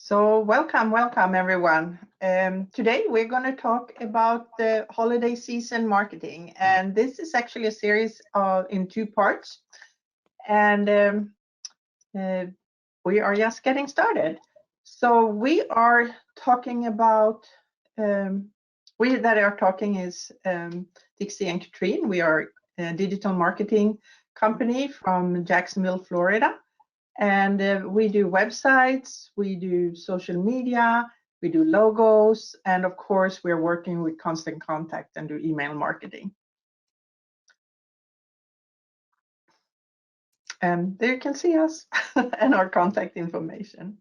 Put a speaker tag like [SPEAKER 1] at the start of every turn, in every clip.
[SPEAKER 1] So welcome everyone. Today we're going to talk about the holiday season marketing, and this is actually a series in two parts, and uh, we are just getting started. So we are talking about, we that are talking is Dixie and Katrine. We are a digital marketing company from Jacksonville, Florida. And we do websites, we do social media, we do logos, and of course, we're working with Constant Contact and do email marketing. And there you can see us and our contact information.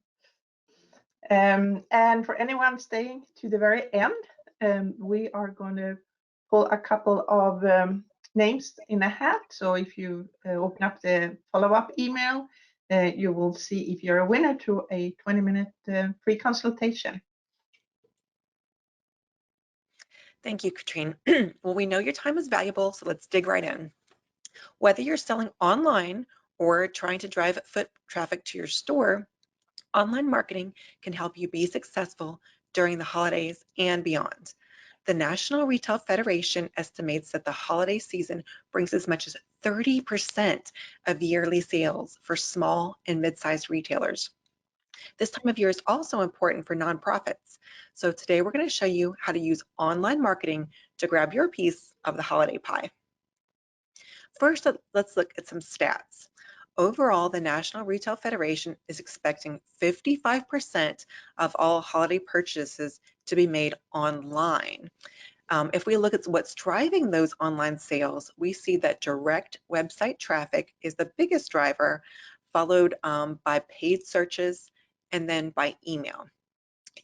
[SPEAKER 1] And for anyone staying to the very end, we are going to pull a couple of names in a hat. So if you open up the follow-up email, you will see if you're a winner to a 20-minute free consultation.
[SPEAKER 2] Thank you, Katrine. Well, we know your time is valuable, so let's dig right in. Whether you're selling online or trying to drive foot traffic to your store, online marketing can help you be successful during the holidays and beyond. The National Retail Federation estimates that the holiday season brings as much as 30% of yearly sales for small and mid-sized retailers. This time of year is also important for nonprofits. So today we're going to show you how to use online marketing to grab your piece of the holiday pie. First, let's look at some stats. Overall, the National Retail Federation is expecting 55% of all holiday purchases to be made online. If we look at what's driving those online sales, we see that direct website traffic is the biggest driver, followed by paid searches, and then by email.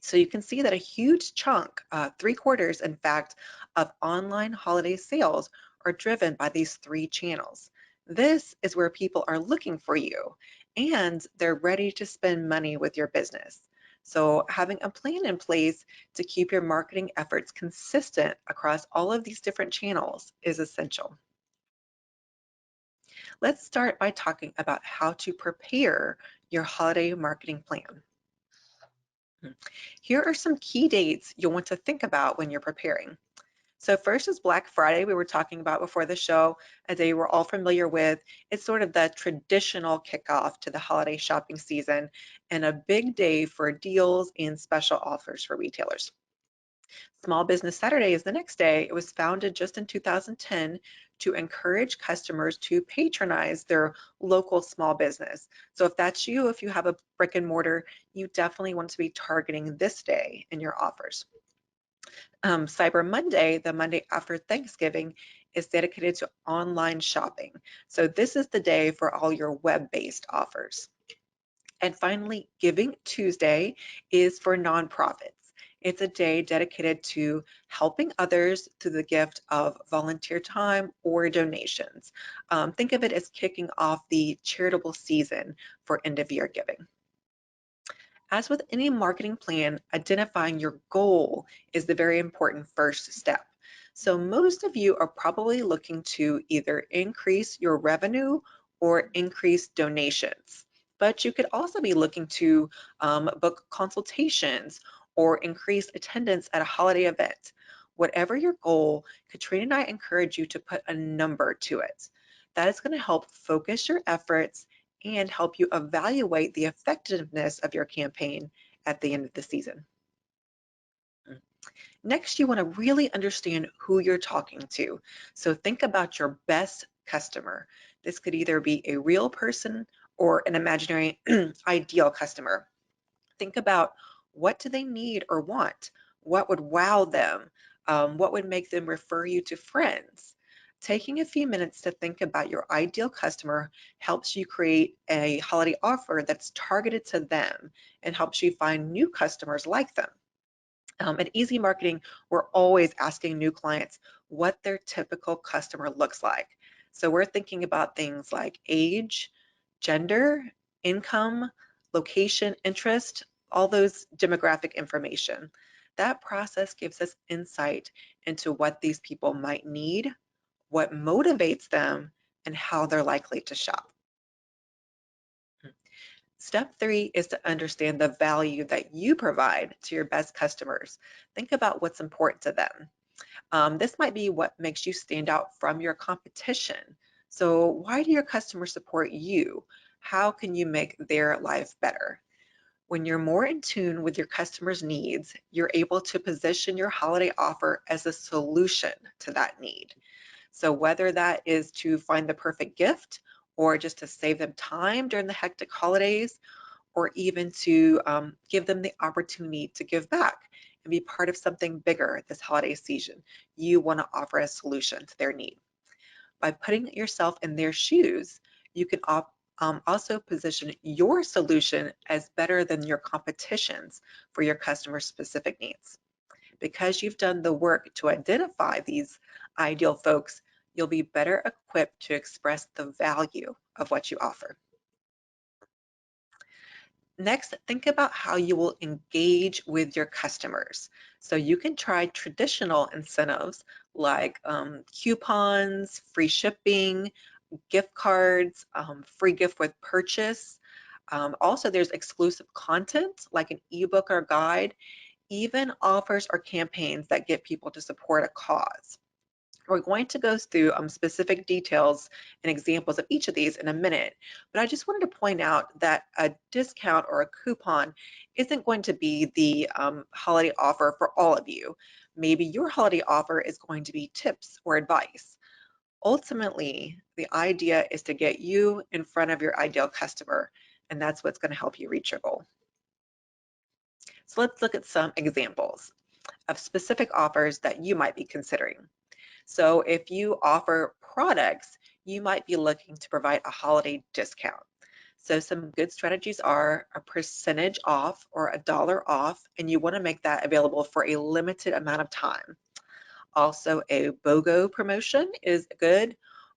[SPEAKER 2] So you can see that a huge chunk, 3/4 in fact, of online holiday sales are driven by these three channels. This is where people are looking for you and they're ready to spend money with your business. So having a plan in place to keep your marketing efforts consistent across all of these different channels is essential. Let's start by talking about how to prepare your holiday marketing plan. Here are some key dates you'll want to think about when you're preparing. So first is Black Friday, we were talking about before the show, a day we're all familiar with. It's sort of the traditional kickoff to the holiday shopping season and a big day for deals and special offers for retailers. Small Business Saturday is the next day. It was founded just in 2010 to encourage customers to patronize their local small business. So if that's you, if you have a brick and mortar, you definitely want to be targeting this day in your offers. Cyber Monday, the Monday after Thanksgiving, is dedicated to online shopping. So this is the day for all your web-based offers. And finally, Giving Tuesday is for nonprofits. It's a day dedicated to helping others through the gift of volunteer time or donations. Think of it as kicking off the charitable season for end-of-year giving. As with any marketing plan, identifying your goal is the very important first step. So most of you are probably looking to either increase your revenue or increase donations. But you could also be looking to book consultations or increase attendance at a holiday event. Whatever your goal, Katrina and I encourage you to put a number to it. That is going to help focus your efforts and help you evaluate the effectiveness of your campaign at the end of the season. Next, you want to really understand who you're talking to. So think about your best customer. This could either be a real person or an imaginary ideal customer. Think about what do they need or want? What would wow them? What would make them refer you to friends? Taking a few minutes to think about your ideal customer helps you create a holiday offer that's targeted to them and helps you find new customers like them. At Easy Marketing, we're always asking new clients what their typical customer looks like. So we're thinking about things like age, gender, income, location, interest, all those demographic information. That process gives us insight into what these people might need, what motivates them, and how they're likely to shop. Step 3 is to understand the value that you provide to your best customers. Think about what's important to them. This might be what makes you stand out from your competition. So why do your customers support you? How can you make their life better? When you're more in tune with your customers' needs, you're able to position your holiday offer as a solution to that need. So whether that is to find the perfect gift or just to save them time during the hectic holidays, or even to give them the opportunity to give back and be part of something bigger this holiday season, you want to offer a solution to their need. By putting yourself in their shoes, you can also position your solution as better than your competition's for your customer specific needs. Because you've done the work to identify these ideal folks, you'll be better equipped to express the value of what you offer. Next, think about how you will engage with your customers. So you can try traditional incentives like coupons, free shipping, gift cards, free gift with purchase. Also, there's exclusive content like an ebook or guide, even offers or campaigns that get people to support a cause. We're going to go through specific details and examples of each of these in a minute, but I just wanted to point out that a discount or a coupon isn't going to be the holiday offer for all of you. Maybe your holiday offer is going to be tips or advice. Ultimately, the idea is to get you in front of your ideal customer, and that's what's going to help you reach your goal. So let's look at some examples of specific offers that you might be considering. So if you offer products, you might be looking to provide a holiday discount. So some good strategies are a percentage off or $1 off, and you want to make that available for a limited amount of time. Also, a BOGO promotion is good,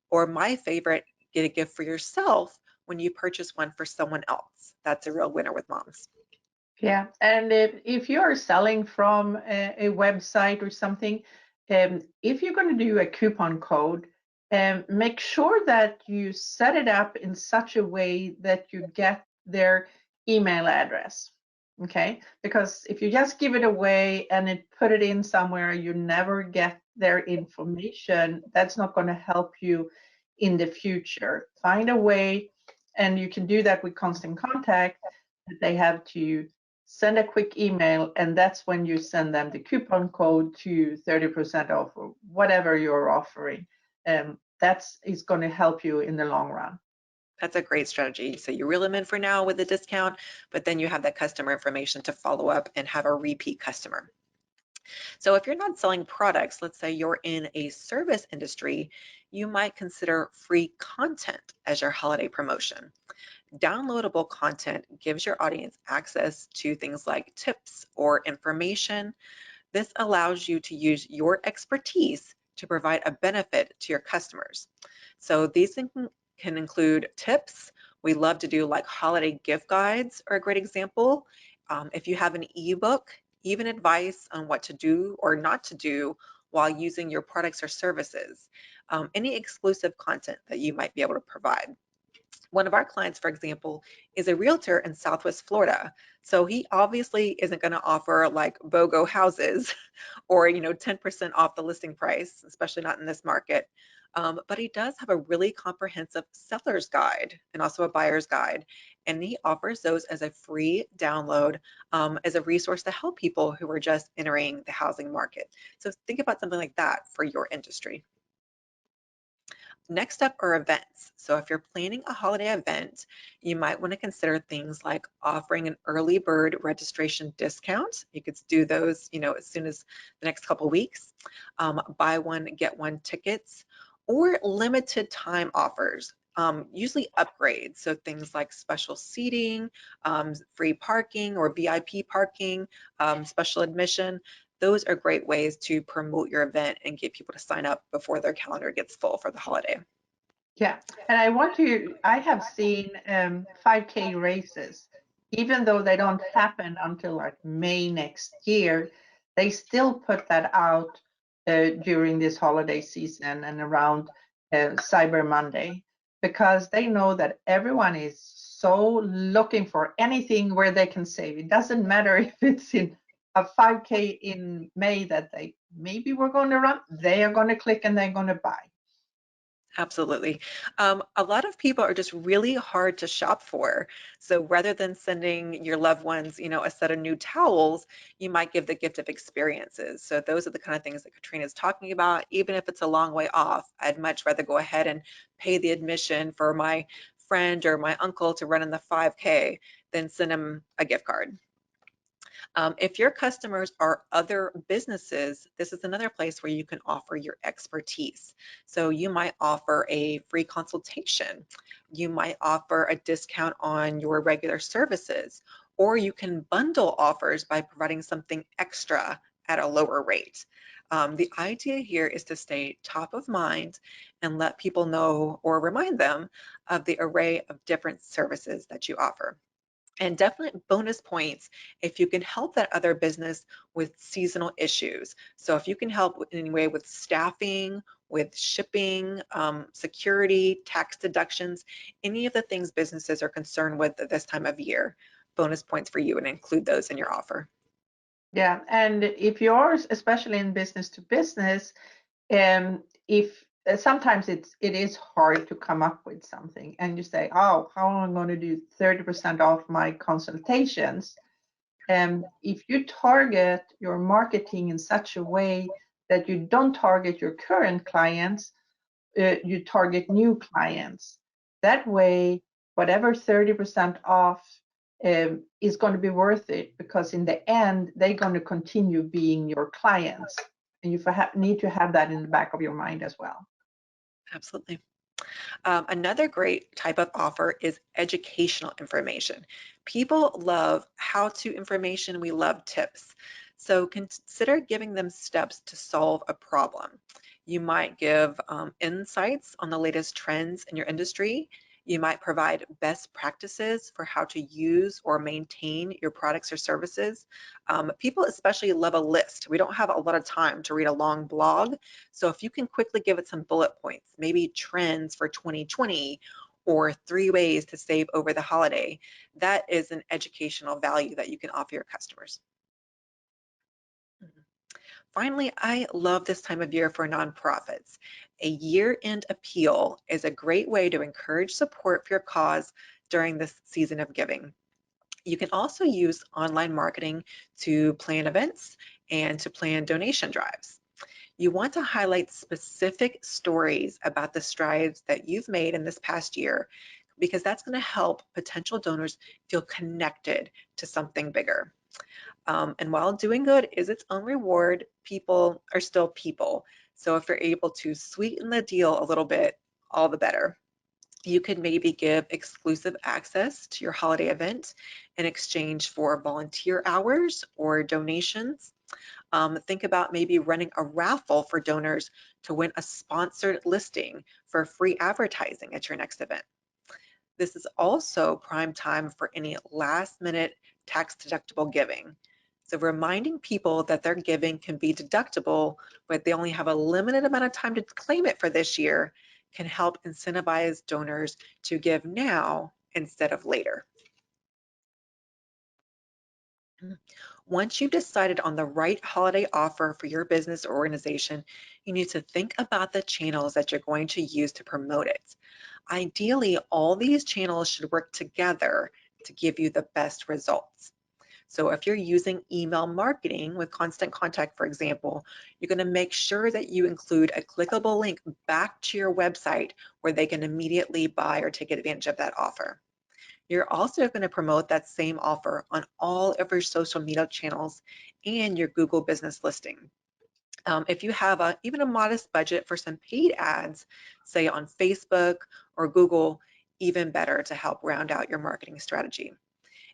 [SPEAKER 2] or my favorite, get a gift for yourself when you purchase one for someone else. That's a real winner with moms.
[SPEAKER 1] Yeah, and if you are selling from a website or something, if you're going to do a coupon code, make sure that you set it up in such a way that you get their email address. Okay, because if you just give it away and put it in somewhere, you never get their information. That's not going to help you in the future. Find a way, and you can do that with Constant Contact, that they have to send a quick email, and that's when you send them the coupon code to 30% off or whatever you're offering. That is going to help you in the long run.
[SPEAKER 2] That's a great strategy. So you reel them in for now with a discount, but then you have that customer information to follow up and have a repeat customer. So if you're not selling products, let's say you're in a service industry, you might consider free content as your holiday promotion. Downloadable content gives your audience access to things like tips or information. This allows you to use your expertise to provide a benefit to your customers. So these things can include tips. We love to do like holiday gift guides are a great example. If you have an ebook, even advice on what to do or not to do while using your products or services. Any exclusive content that you might be able to provide. One of our clients, for example, is a realtor in Southwest Florida. So he obviously isn't going to offer like BOGO houses or 10% off the listing price, especially not in this market. But he does have a really comprehensive seller's guide and also a buyer's guide. And he offers those as a free download as a resource to help people who are just entering the housing market. So think about something like that for your industry. Next up are events. So if you're planning a holiday event, you might want to consider things like offering an early bird registration discount. You could do those, as soon as the next couple weeks. Buy one, get one tickets, or limited time offers. Usually upgrades, so things like special seating, free parking or VIP parking, special admission. Those are great ways to promote your event and get people to sign up before their calendar gets full for the holiday.
[SPEAKER 1] Yeah, and I have seen 5K races, even though they don't happen until like May next year, they still put that out during this holiday season and around Cyber Monday, because they know that everyone is so looking for anything where they can save. It doesn't matter if it's in a 5K in May that they maybe we're going to run, they are going to click and they're going to buy.
[SPEAKER 2] Absolutely. A lot of people are just really hard to shop for. So rather than sending your loved ones, a set of new towels, you might give the gift of experiences. So those are the kind of things that Katrina is talking about. Even if it's a long way off, I'd much rather go ahead and pay the admission for my friend or my uncle to run in the 5K than send them a gift card. If your customers are other businesses, this is another place where you can offer your expertise. So you might offer a free consultation. You might offer a discount on your regular services, or you can bundle offers by providing something extra at a lower rate. The idea here is to stay top of mind and let people know or remind them of the array of different services that you offer. And definitely bonus points if you can help that other business with seasonal issues. So if you can help in any way with staffing, with shipping, security, tax deductions, any of the things businesses are concerned with at this time of year, bonus points for you and include those in your offer.
[SPEAKER 1] Yeah, and if yours, especially in business to business, if sometimes it is hard to come up with something, and you say, "Oh, how am I going to do 30% off my consultations?" If you target your marketing in such a way that you don't target your current clients, you target new clients. That way, whatever 30% off is going to be worth it, because in the end, they're going to continue being your clients. And you need to have that in the back of your mind as well.
[SPEAKER 2] Absolutely. Another great type of offer is educational information. People love how-to information. We love tips. So consider giving them steps to solve a problem. You might give insights on the latest trends in your industry. You might provide best practices for how to use or maintain your products or services. People especially love a list. We don't have a lot of time to read a long blog. So if you can quickly give it some bullet points, maybe trends for 2020 or 3 ways to save over the holiday, that is an educational value that you can offer your customers. Mhm. Finally, I love this time of year for nonprofits. A year-end appeal is a great way to encourage support for your cause during this season of giving. You can also use online marketing to plan events and to plan donation drives. You want to highlight specific stories about the strides that you've made in this past year, because that's going to help potential donors feel connected to something bigger. And while doing good is its own reward, people are still people. So if you're able to sweeten the deal a little bit, all the better. You could maybe give exclusive access to your holiday event in exchange for volunteer hours or donations. Think about maybe running a raffle for donors to win a sponsored listing for free advertising at your next event. This is also prime time for any last minute tax deductible giving. So reminding people that their giving can be deductible, but they only have a limited amount of time to claim it for this year, can help incentivize donors to give now instead of later. Once you've decided on the right holiday offer for your business or organization, you need to think about the channels that you're going to use to promote it. Ideally, all these channels should work together to give you the best results. So if you're using email marketing with Constant Contact, for example, you're going to make sure that you include a clickable link back to your website where they can immediately buy or take advantage of that offer. You're also going to promote that same offer on all of your social media channels and your Google business listing. If you have even a modest budget for some paid ads, say on Facebook or Google, even better to help round out your marketing strategy.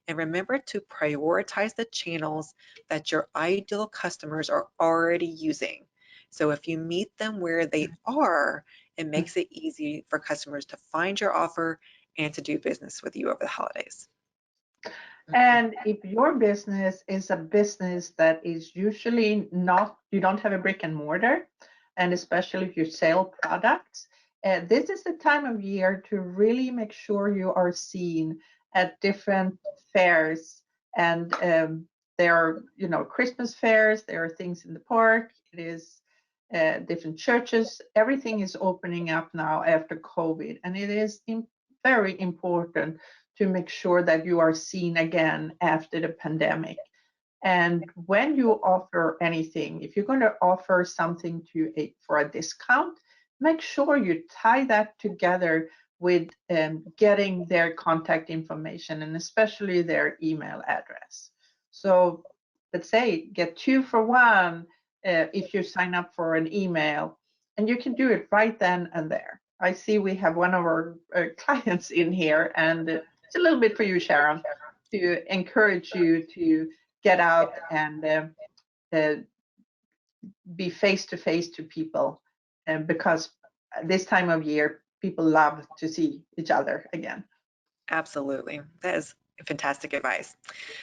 [SPEAKER 2] And remember to prioritize the channels that your ideal customers are already using. So if you meet them where they are, it makes it easy for customers to find your offer and to do business with you over the holidays.
[SPEAKER 1] And if your business is a business that is usually not, you don't have a brick and mortar, and especially if you sell products, This is the time of year to really make sure you are seen at different fairs. And there are, Christmas fairs, there are things in the park, it is different churches. Everything is opening up now after COVID. And it is very important to make sure that you are seen again after the pandemic. And when you offer anything, if you're going to offer something for a discount, make sure you tie that together with getting their contact information and especially their email address. So let's say get 2 for 1 if you sign up for an email, and you can do it right then and there. I see we have one of our clients in here, and it's a little bit for you, Sharon, to encourage you to get out and uh, be face to face to people, because this time of year people love to see each other again.
[SPEAKER 2] Absolutely. That is fantastic advice.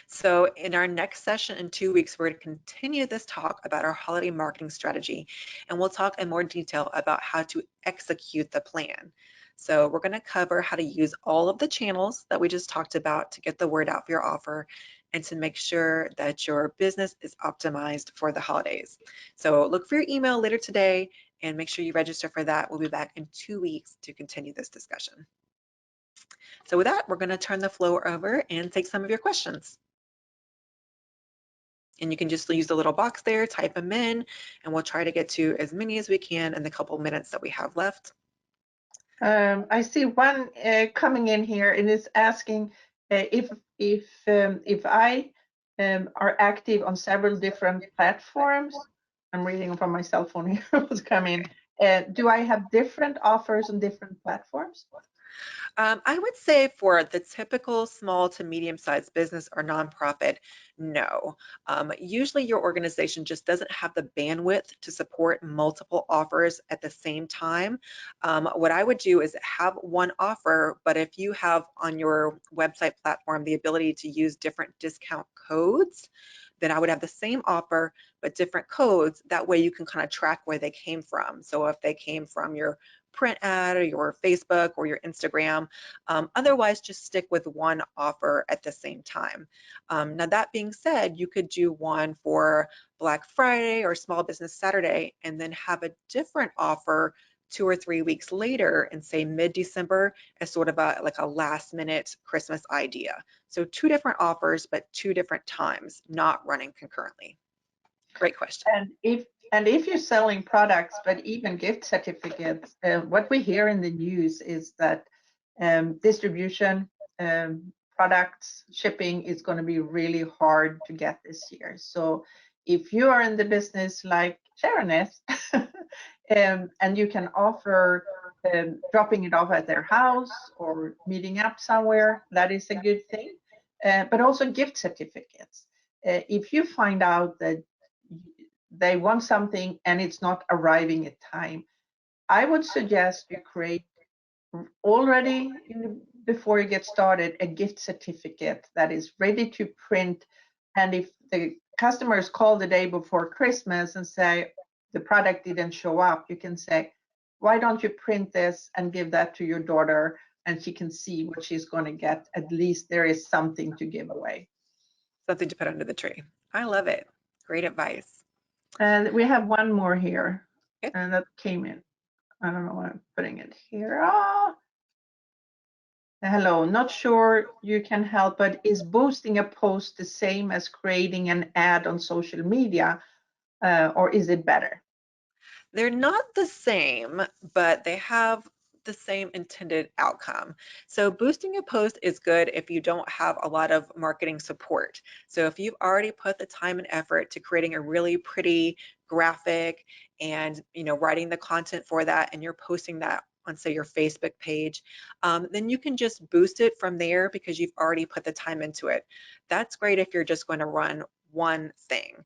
[SPEAKER 2] So in our next session in 2 weeks, we're going to continue this talk about our holiday marketing strategy, and we'll talk in more detail about how to execute the plan. So we're going to cover how to use all of the channels that we just talked about to get the word out for your offer and to make sure that your business is optimized for the holidays. So look for your email later today and make sure you register for that. We'll be back in 2 weeks to continue this discussion. So with that, we're going to turn the floor over and take some of your questions. And you can just use the little box there, type them in, and we'll try to get to as many as we can in the couple minutes that we have left.
[SPEAKER 1] I see one coming in here, and it's asking if I are active on several different platforms. I'm reading from my cell phone here. What's coming? Do I have different offers on different platforms?
[SPEAKER 2] I would say for the typical small to medium-sized business or nonprofit, no. Usually your organization just doesn't have the bandwidth to support multiple offers at the same time. What I would do is have one offer, but if you have on your website platform the ability to use different discount codes, then I would have the same offer but different codes. That way you can kind of track where they came from. So if they came from your print ad or your Facebook or your Instagram. Otherwise, just stick with one offer at the same time. Now, that being said, you could do one for Black Friday or Small Business Saturday and then have a different offer 2 or 3 weeks later and say mid-December as sort of like a last minute Christmas idea. So 2 different offers, but 2 different times, not running concurrently. Great question.
[SPEAKER 1] And if you're selling products, but even gift certificates, what we hear in the news is that distribution, products, shipping is going to be really hard to get this year. So if you are in the business like Sharon is, and you can offer dropping it off at their house or meeting up somewhere, that is a good thing. But also gift certificates. If you find out that they want something and it's not arriving at time, I would suggest you create already before you get started a gift certificate that is ready to print. And if the customers call the day before Christmas and say the product didn't show up, you can say, why don't you print this and give that to your daughter, and she can see what she's going to get. At least there is something to give away.
[SPEAKER 2] Something to put under the tree. I love it. Great advice.
[SPEAKER 1] And we have one more here,
[SPEAKER 2] Okay.
[SPEAKER 1] and that came in. I don't know why I'm putting it here. Oh, hello. Not sure you can help, but is boosting a post the same as creating an ad on social media, or is it better?
[SPEAKER 2] They're not the same, but they have the same intended outcome. So boosting a post is good if you don't have a lot of marketing support. So if you've already put the time and effort to creating a really pretty graphic and writing the content for that, and you're posting that on, say, your Facebook page, then you can just boost it from there because you've already put the time into it. That's great if you're just going to run one thing,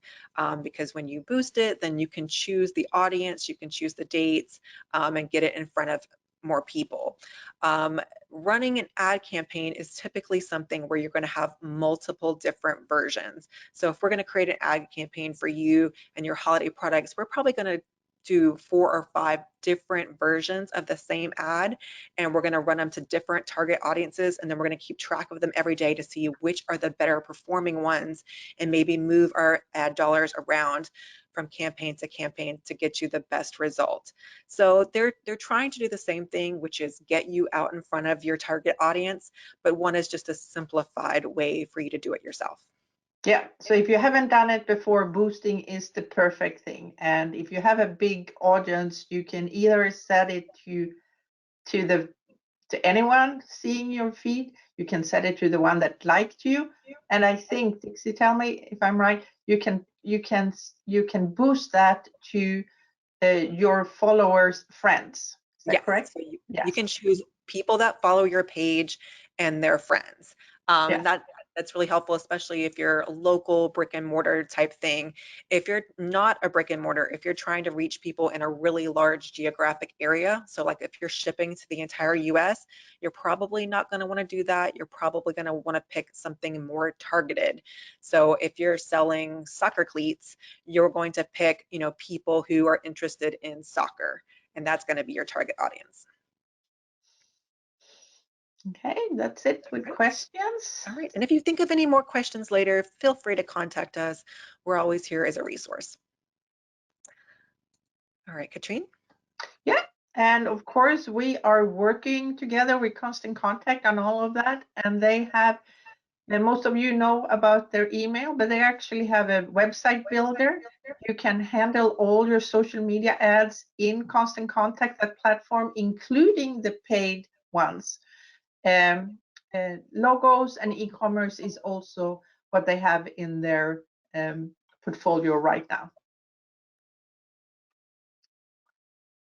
[SPEAKER 2] because when you boost it, then you can choose the audience, you can choose the dates, and get it in front of more people. Running an ad campaign is typically something where you're going to have multiple different versions. So if we're going to create an ad campaign for you and your holiday products, we're probably going to do 4 or 5 different versions of the same ad, and we're going to run them to different target audiences, and then we're going to keep track of them every day to see which are the better performing ones, and maybe move our ad dollars around from campaign to campaign to get you the best result. So they're trying to do the same thing, which is get you out in front of your target audience, but one is just a simplified way for you to do it yourself.
[SPEAKER 1] Yeah, so if you haven't done it before, boosting is the perfect thing. And if you have a big audience, you can either set it to anyone seeing your feed. You can set it to the one that liked you. And I think, Dixie, tell me if I'm right, you can boost that to your followers' friends. Is that
[SPEAKER 2] Yes,
[SPEAKER 1] correct?
[SPEAKER 2] so you
[SPEAKER 1] Yes.
[SPEAKER 2] can choose people that follow your page and their friends. And
[SPEAKER 1] Yes.
[SPEAKER 2] that's really helpful, especially if you're a local brick and mortar type thing. If you're not a brick and mortar, if you're trying to reach people in a really large geographic area, so like if you're shipping to the entire US, you're probably not going to want to do that. You're probably going to want to pick something more targeted. So if you're selling soccer cleats, you're going to pick, people who are interested in soccer, and that's going to be your target audience.
[SPEAKER 1] Okay, that's it
[SPEAKER 2] All
[SPEAKER 1] with
[SPEAKER 2] right.
[SPEAKER 1] questions.
[SPEAKER 2] All right. And if you think of any more questions later, feel free to contact us. We're always here as a resource. All right, Katrine?
[SPEAKER 1] Yeah, and of course we are working together. We're constant contact on all of that, and they have. And most of you know about their email, but they actually have a website builder. You can handle all your social media ads in Constant Contact, that platform, including the paid ones. Logos and e-commerce is also what they have in their portfolio right now.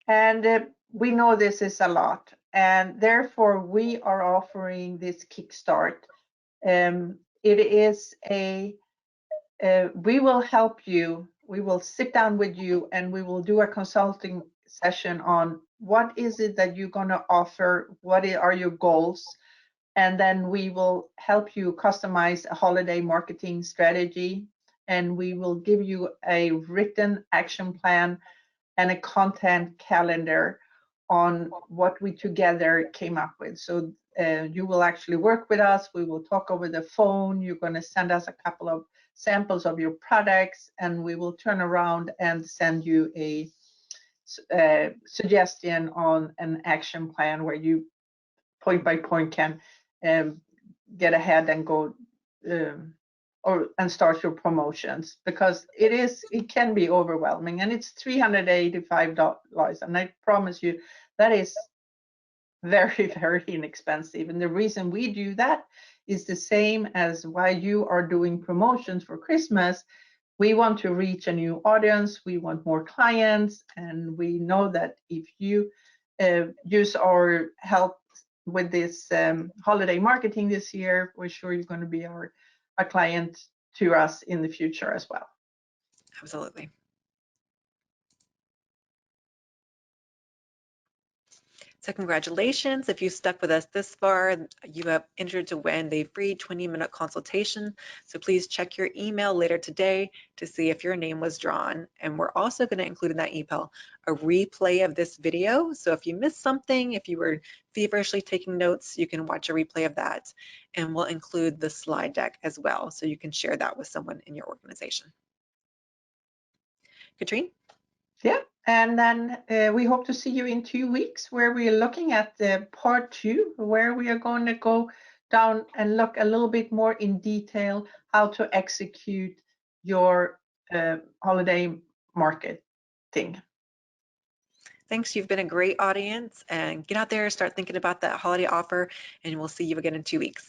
[SPEAKER 1] And we know this is a lot, and therefore we are offering this Kickstart. It is we will help you. We will sit down with you and we will do a consulting session on what is it that you're going to offer, what are your goals, and then we will help you customize a holiday marketing strategy, and we will give you a written action plan and a content calendar on what we together came up with. So you will actually work with us. We will talk over the phone. You're going to send us a couple of samples of your products, and we will turn around and send you a suggestion on an action plan where you point by point can get ahead and go um, and start your promotions, because it can be overwhelming, and it's $385, and I promise you that is very very inexpensive. And the reason we do that is the same as why you are doing promotions for Christmas. We want to reach a new audience, we want more clients, and we know that if you use our help with this holiday marketing this year, we're sure you're going to be a client to us in the future as well.
[SPEAKER 2] Absolutely. So congratulations. If you stuck with us this far, you have entered to win the free 20-minute consultation. So please check your email later today to see if your name was drawn. And we're also going to include in that email a replay of this video. So if you missed something, if you were feverishly taking notes, you can watch a replay of that. And we'll include the slide deck as well, so you can share that with someone in your organization. Katrine?
[SPEAKER 1] Yeah, and then we hope to see you in 2 weeks, where we are looking at the part 2, where we are going to go down and look a little bit more in detail how to execute your holiday marketing.
[SPEAKER 2] Thanks, you've been a great audience, and get out there, start thinking about that holiday offer, and we'll see you again in 2 weeks.